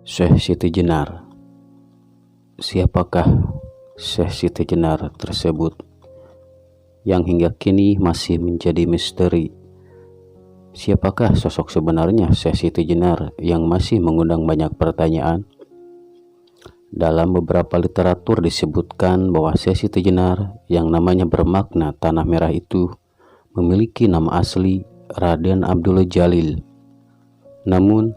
Syekh Siti Jenar. Siapakah Syekh Siti Jenar tersebut yang hingga kini masih menjadi misteri? Siapakah sosok sebenarnya Syekh Siti Jenar yang masih mengundang banyak pertanyaan? Dalam beberapa literatur disebutkan bahwa Syekh Siti Jenar yang namanya bermakna tanah merah itu memiliki nama asli Raden Abdul Jalil. Namun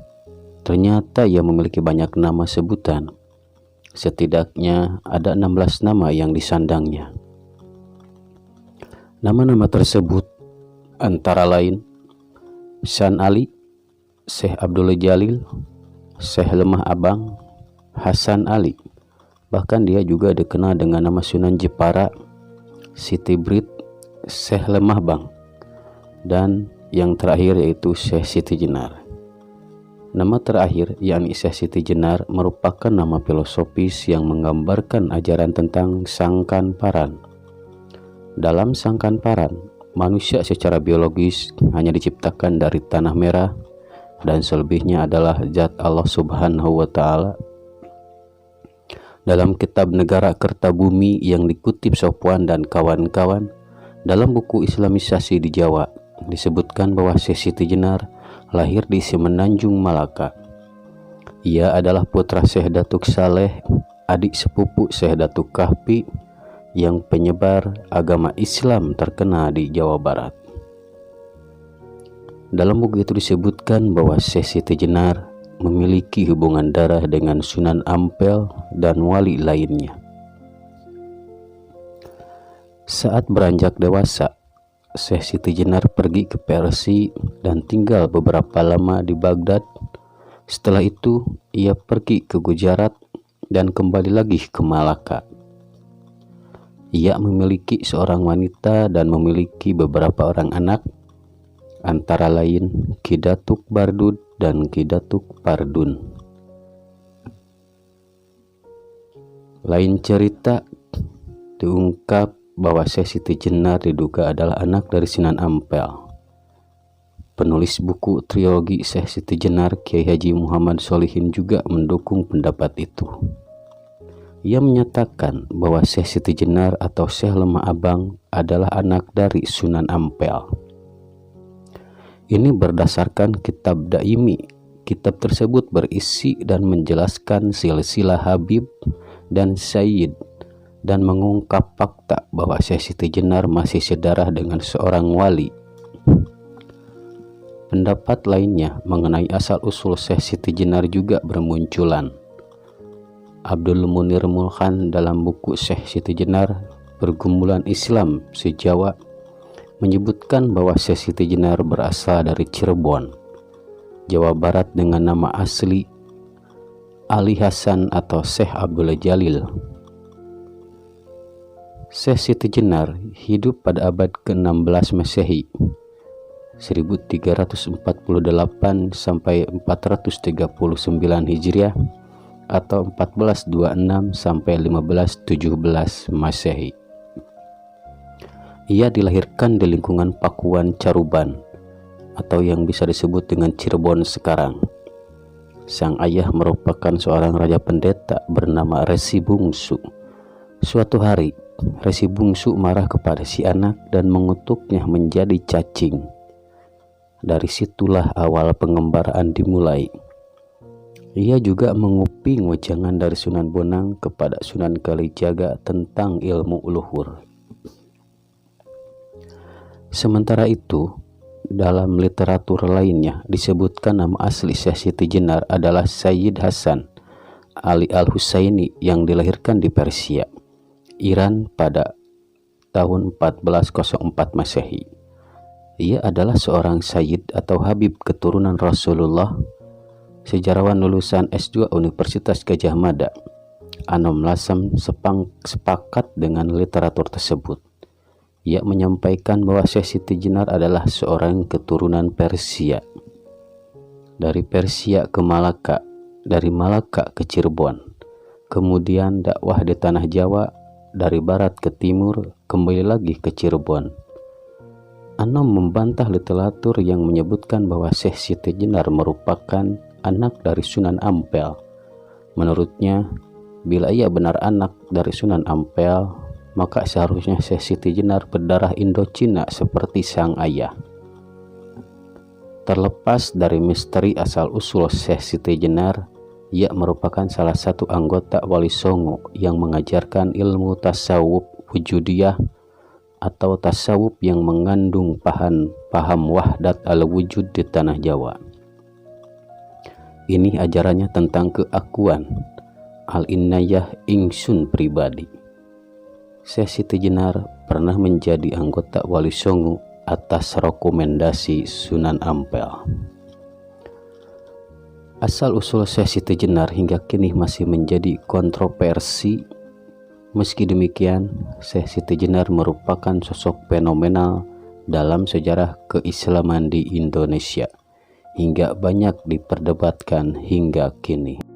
ternyata ia memiliki banyak nama sebutan. Setidaknya ada 16 nama yang disandangnya. Nama-nama tersebut antara lain San Ali, Syekh Abdul Jalil, Syekh Lemah Abang, Hasan Ali. Bahkan dia juga dikenal dengan nama Sunan Jepara, Siti Brit, Syekh Lemah Bang, dan yang terakhir yaitu Syekh Siti Jenar. Nama terakhir yakni Syekh Siti Jenar merupakan nama filosofis yang menggambarkan ajaran tentang Sangkan Paran. Dalam Sangkan Paran, manusia secara biologis hanya diciptakan dari tanah merah dan selebihnya adalah zat Allah Subhanahu wa Ta'ala. Dalam kitab Negara Kertabumi yang dikutip Sopwan dan kawan-kawan dalam buku Islamisasi di Jawa, disebutkan bahwa Syekh Siti Jenar lahir di Semenanjung Malaka. Ia adalah putra Syekh Datuk Saleh, adik sepupu Syekh Datuk Kahfi yang penyebar agama Islam terkenal di Jawa Barat. Dalam buku itu disebutkan bahwa Syekh Siti Jenar memiliki hubungan darah dengan Sunan Ampel dan wali lainnya. Saat beranjak dewasa, Syekh Siti Jenar pergi ke Persia dan tinggal beberapa lama di Baghdad. Setelah itu, ia pergi ke Gujarat dan kembali lagi ke Malaka. Ia memiliki seorang wanita dan memiliki beberapa orang anak, antara lain Ki Datuk Bardud dan Ki Datuk Pardun. Lain cerita diungkap bahwa Syekh Siti Jenar diduga adalah anak dari Sunan Ampel. Penulis buku trilogi Syekh Siti Jenar, Kiai Haji Muhammad Solihin, juga mendukung pendapat itu. Ia menyatakan bahwa Syekh Siti Jenar atau Syekh Lemah Abang adalah anak dari Sunan Ampel. Ini berdasarkan kitab Daimi. Kitab tersebut berisi dan menjelaskan silsilah Habib dan Sayyid dan mengungkap fakta bahwa Syekh Siti Jenar masih sedarah dengan seorang wali. Pendapat lainnya mengenai asal-usul Syekh Siti Jenar juga bermunculan. Abdul Munir Mulkhan dalam buku Syekh Siti Jenar, Pergumulan Islam se-Jawa, menyebutkan bahwa Syekh Siti Jenar berasal dari Cirebon, Jawa Barat dengan nama asli Ali Hasan atau Syekh Abdul Jalil. Syekh Siti Jenar hidup pada abad ke-16 Masehi, 1348 sampai 439 Hijriah atau 1426 sampai 1517 Masehi. Ia dilahirkan di lingkungan Pakuan Caruban atau yang bisa disebut dengan Cirebon sekarang. Sang ayah merupakan seorang raja pendeta bernama Resi Bungsu. Suatu hari, Resi Bungsu marah kepada si anak dan mengutuknya menjadi cacing. Dari situlah awal pengembaraan dimulai. Ia juga menguping wejangan dari Sunan Bonang kepada Sunan Kalijaga tentang ilmu luhur. Sementara itu, dalam literatur lainnya disebutkan nama asli Syekh Siti Jenar adalah Sayyid Hasan Ali Al-Husaini yang dilahirkan di Persia, Iran pada tahun 1404 Masehi. Ia adalah seorang Sayyid atau Habib keturunan Rasulullah. Sejarawan lulusan S2 Universitas Gadjah Mada, Anom Lasem, sepakat dengan literatur tersebut. Ia menyampaikan bahwa Syekh Siti Jenar adalah seorang keturunan Persia. Dari Persia ke Malaka, dari Malaka ke Cirebon, kemudian dakwah di tanah Jawa, dari barat ke timur, kembali lagi ke Cirebon. Anom membantah literatur yang menyebutkan bahwa Syekh Siti Jenar merupakan anak dari Sunan Ampel. Menurutnya, bila ia benar anak dari Sunan Ampel, maka seharusnya Syekh Siti Jenar berdarah Indochina seperti sang ayah. Terlepas dari misteri asal-usul Syekh Siti Jenar, ia merupakan salah satu anggota Wali Songo yang mengajarkan ilmu tasawuf wujudiyah atau tasawuf yang mengandung paham wahdat al-wujud di tanah Jawa. Ini ajarannya tentang keakuan, al-innayah ingsun pribadi. Syekh Siti Jenar pernah menjadi anggota Wali Songo atas rekomendasi Sunan Ampel. Asal-usul Syekh Siti Jenar hingga kini masih menjadi kontroversi. Meski demikian, Syekh Siti Jenar merupakan sosok fenomenal dalam sejarah keislaman di Indonesia, hingga banyak diperdebatkan hingga kini.